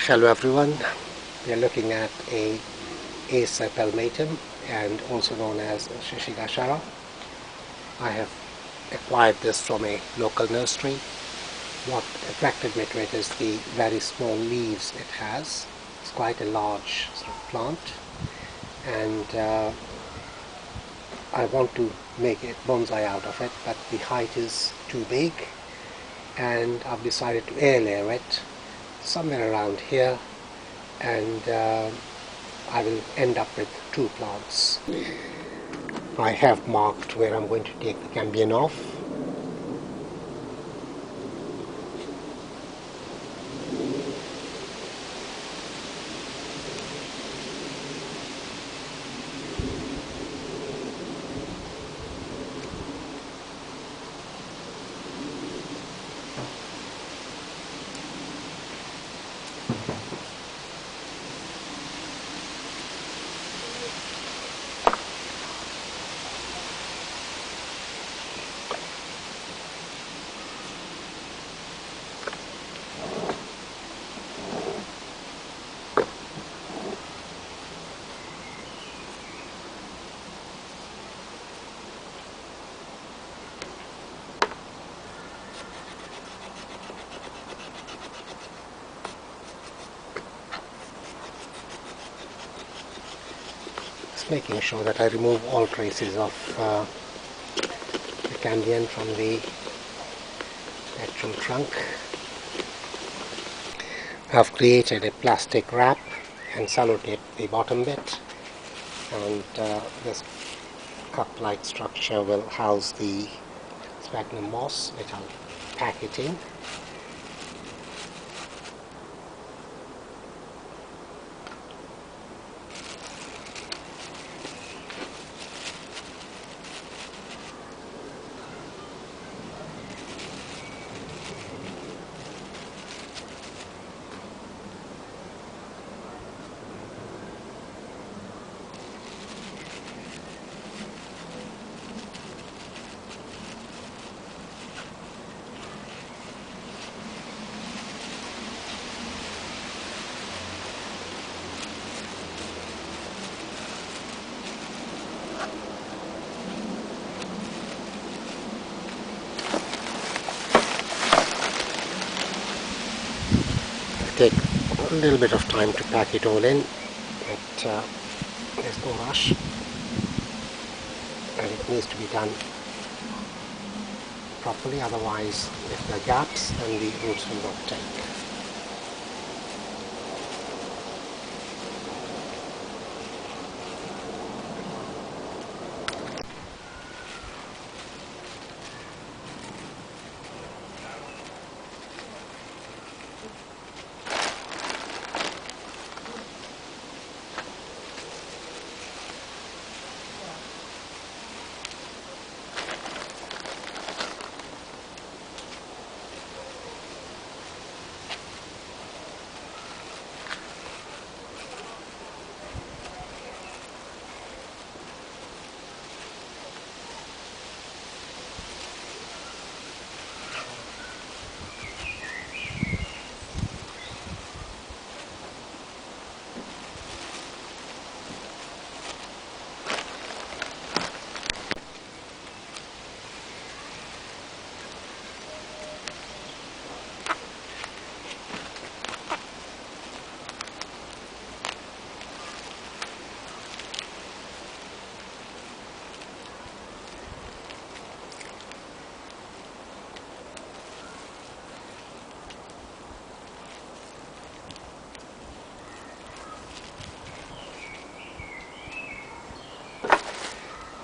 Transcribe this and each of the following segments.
Hello everyone, we are looking at a Acer Palmatum and also known as Shishigashara. I have acquired this from a local nursery. What attracted me to it is the very small leaves it has. It's quite a large sort of plant, and I want to make a bonsai out of it, but the height is too big, and I've decided to airlayer it somewhere around here, and I will end up with two plants. I have marked where I'm going to take the cambion off. Making sure that I remove all traces of the cambion from the actual trunk. I've created a plastic wrap and sellotaped the bottom bit, and this cup-like structure will house the sphagnum moss, which I'll pack it in. Take a little bit of time to pack it all in, but there's no rush, and it needs to be done properly, otherwise if there are gaps then the roots will not take.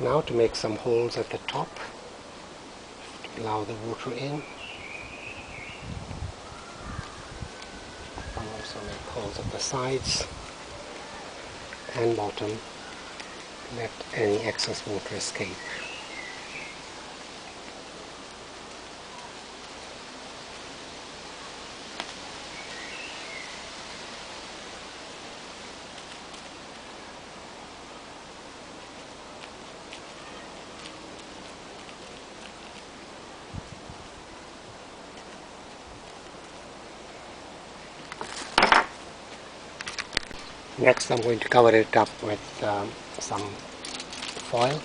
Now to make some holes at the top to allow the water in. I'll also make holes at the sides and bottom, let any excess water escape. Next I'm going to cover it up with some foil.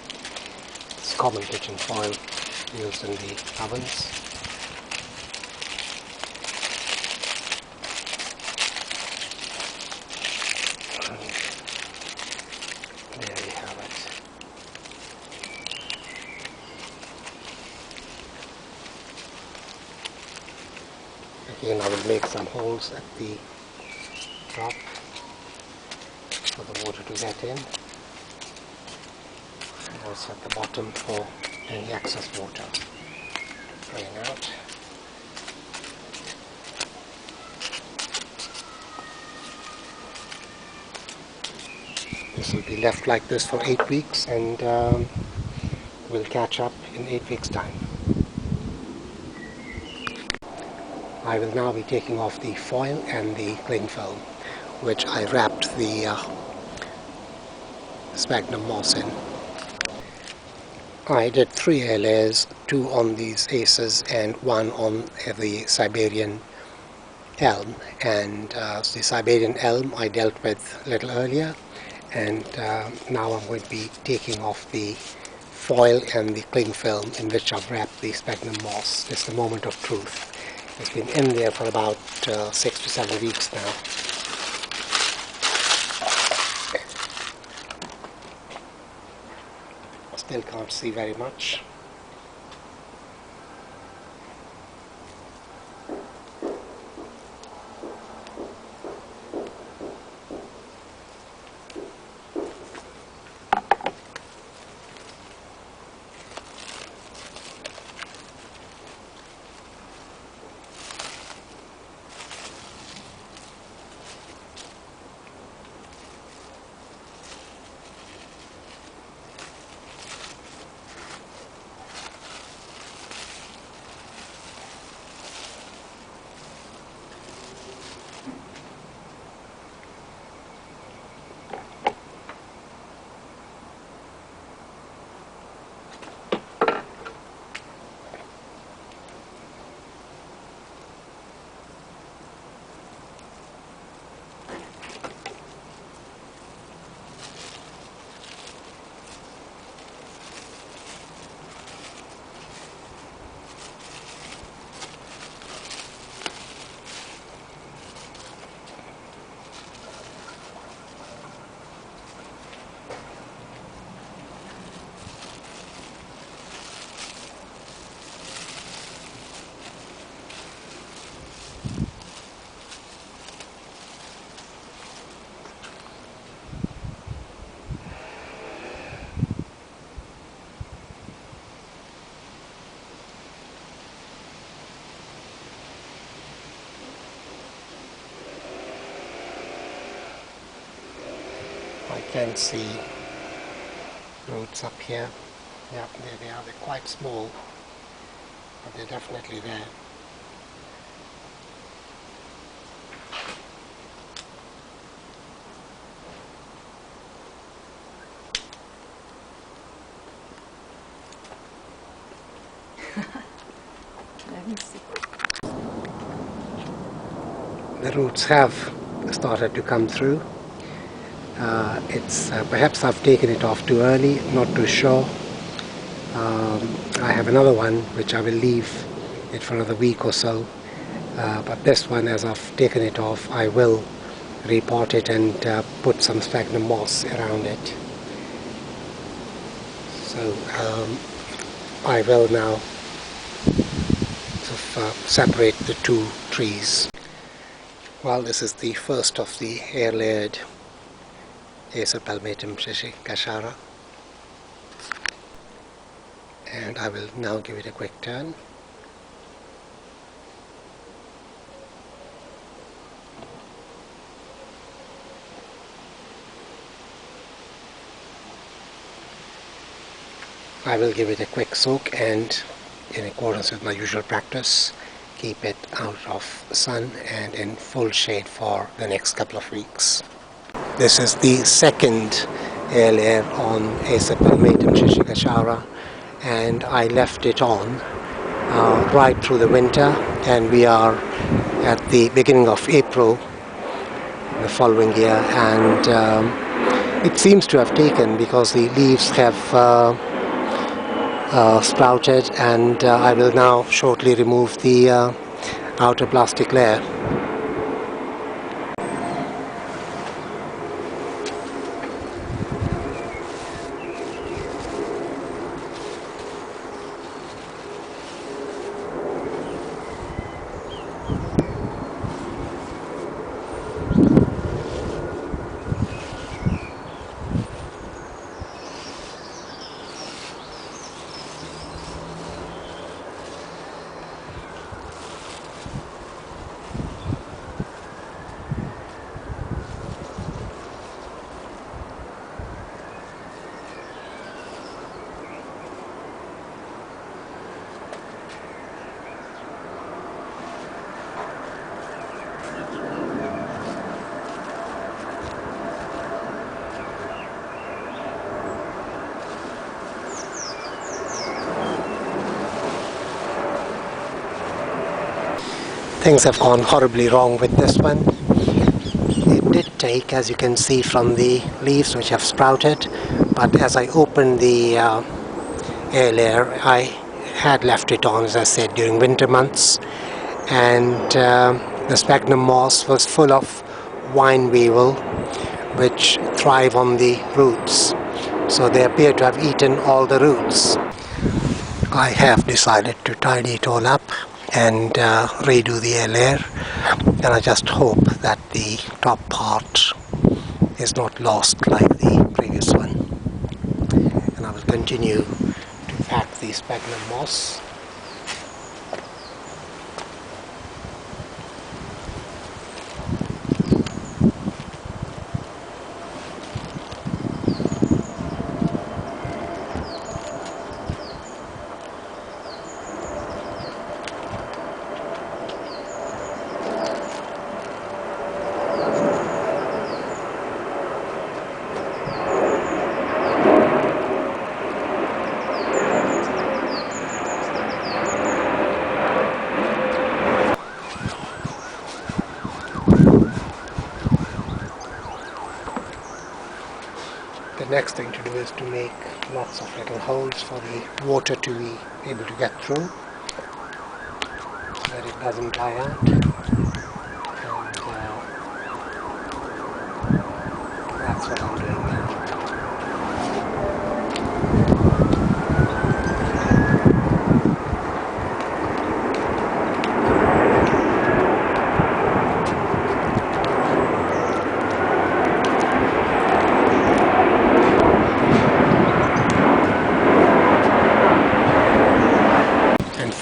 It's common kitchen foil used in the ovens. And there we have it. Again, I will make some holes at the top for the water to get in, and also at the bottom for any excess water to drain out. This will be left like this for 8 weeks, and we'll catch up in 8 weeks' time. I will now be taking off the foil and the cling film, which I wrapped the sphagnum moss in. I did 3 air layers, 2 on these Acers and 1 on the Siberian Elm. And the Siberian Elm I dealt with a little earlier, and now I'm going to be taking off the foil and the cling film in which I've wrapped the sphagnum moss. It's the moment of truth. It's been in there for about 6 to 7 weeks now. Still can't see very much. I can see roots up here. Yep, there they are. They're quite small, but they're definitely there. Let me see. The roots have started to come through. Perhaps I've taken it off too early, not too sure. I have another one which I will leave it for another week or so, but this one, as I've taken it off, I will repot it and put some sphagnum moss around it. So I will now separate the 2 trees. Well, this is the first of the air-layered Acer Palmatum Shishigashara, and I will now give it a quick turn. I will give it a quick soak, and in accordance with my usual practice, keep it out of sun and in full shade for the next couple of weeks. This is the second air layer on Acer Palmatum Shishigashara, and I left it on right through the winter, and we are at the beginning of April. the following year, and it seems to have taken because the leaves have sprouted, and I will now shortly remove the outer plastic layer. Things have gone horribly wrong with this one. It did take, as you can see from the leaves which have sprouted, but as I opened the air layer, I had left it on, as I said, during winter months, and the sphagnum moss was full of vine weevil which thrive on the roots, so they appear to have eaten all the roots. I have decided to tidy it all up and redo the air layer, and I just hope that the top part is not lost like the previous one. And I will continue to pack the sphagnum moss. The next thing to do is to make lots of little holes for the water to be able to get through, so that it doesn't dry out. And that's what I'm doing now.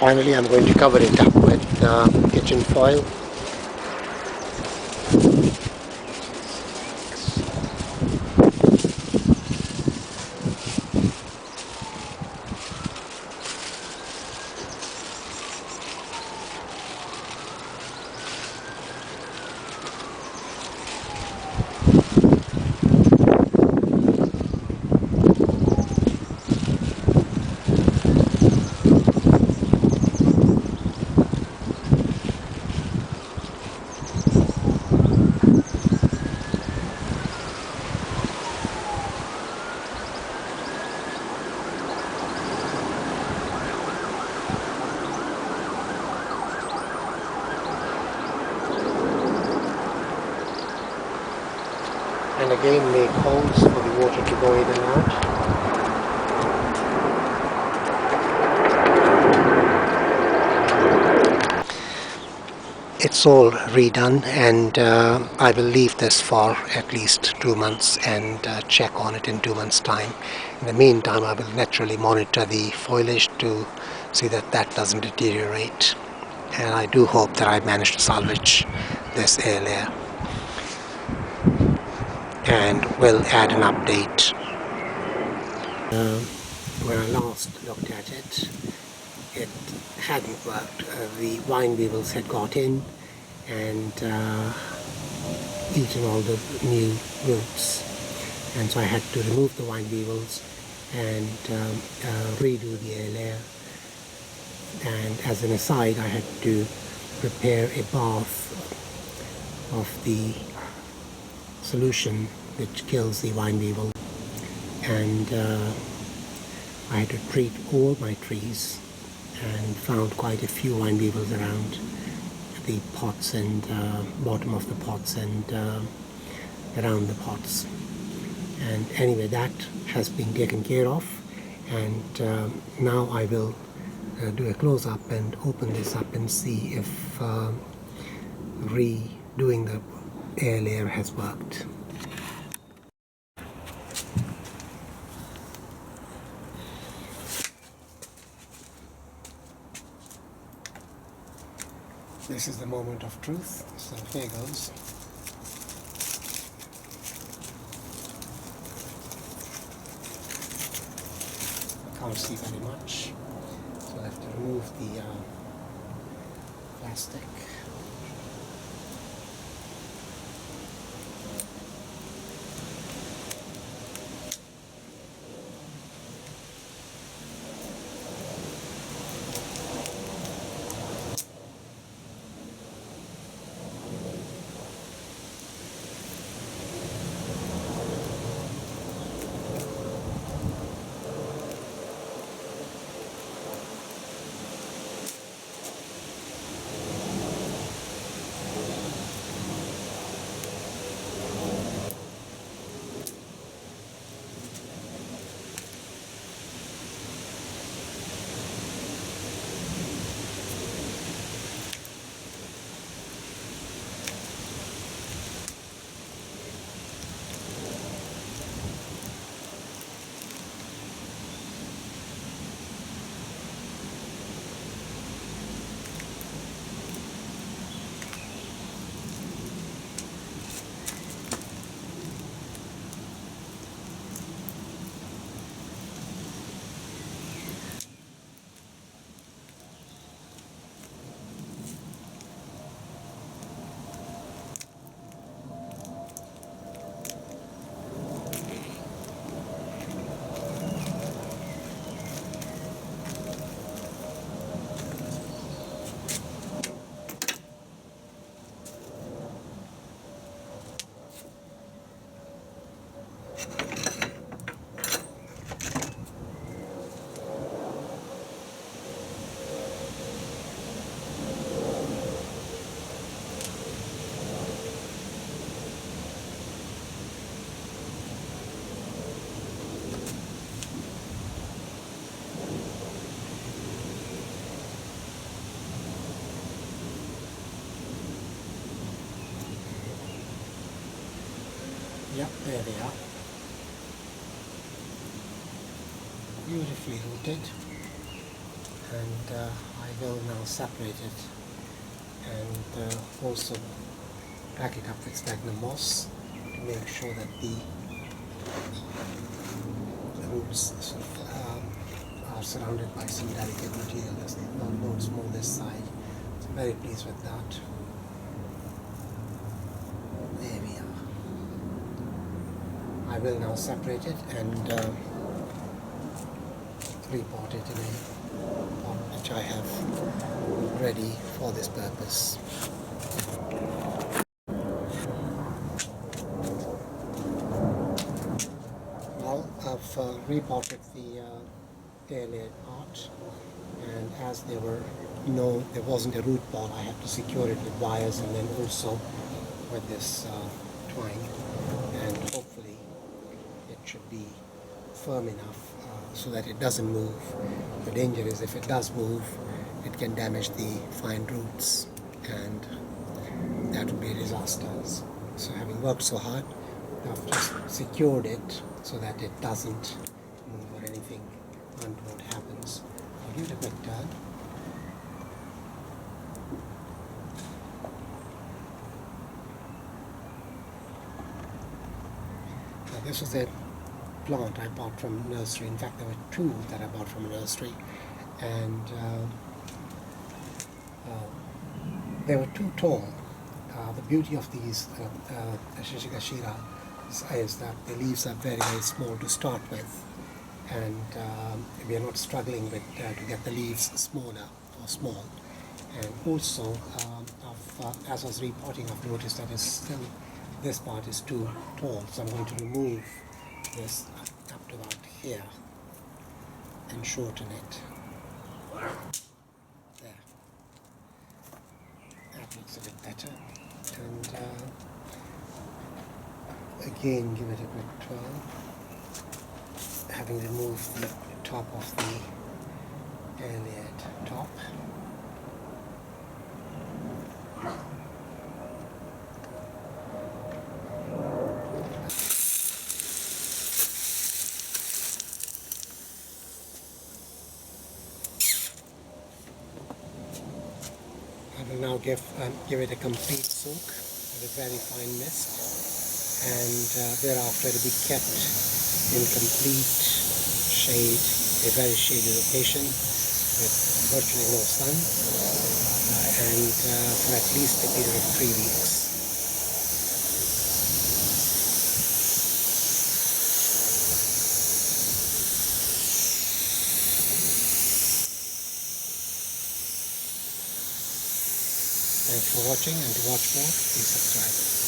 Finally, I'm going to cover it up with kitchen foil. And again make holes for the water to go in and out. It's all redone, and I will leave this for at least 2 months and check on it in 2 months' time. In the meantime, I will naturally monitor the foliage to see that that doesn't deteriorate, and I do hope that I manage to salvage this air layer. And we'll add an update. When I last looked at it, it hadn't worked. The vine weevils had got in and eaten all the new roots, and so I had to remove the vine weevils and redo the air layer. And as an aside, I had to prepare a bath of the solution which kills the vine weevil, and I had to treat all my trees and found quite a few vine weevils around the pots and bottom of the pots and around the pots. And anyway, that has been taken care of, and now I will do a close-up and open this up and see if redoing the air layer has worked. This is the moment of truth, so here goes. I can't see very much, so I have to remove the plastic. Yep, there they are. Beautifully rooted, and I will now separate it and also pack it up with sphagnum moss to make sure that the roots sort of, are surrounded by some delicate material. There's loads more this side. So I'm very pleased with that. There we are. I will now separate it and repot it in a pot which I have ready for this purpose. Well, I've repotted the airlayer pot, and as there wasn't a root ball, I had to secure it with wires and then also with this twine, and hopefully it should be firm enough so that it doesn't move. The danger is if it does move, it can damage the fine roots, and that would be a disaster. So having worked so hard, I've just secured it so that it doesn't move or anything untoward happens. I'll give it a quick turn. Now this was a plant I bought from a nursery. In fact, there were two that I bought from a nursery, and they were too tall. The beauty of these Shishigashara is that the leaves are very, very small to start with, and we are not struggling with to get the leaves smaller or small. And also, as I was repotting, I've noticed that this part is too tall, so I'm going to remove this up to about here and shorten it. There. That looks a bit better. And again, give it a quick twirl. Having removed the top of the airlayered top. I will now give it a complete soak with a very fine mist, and thereafter it will be kept in complete shade, a very shady location with virtually no sun, and for at least a period of 3 weeks. Thanks for watching, and to watch more, please subscribe.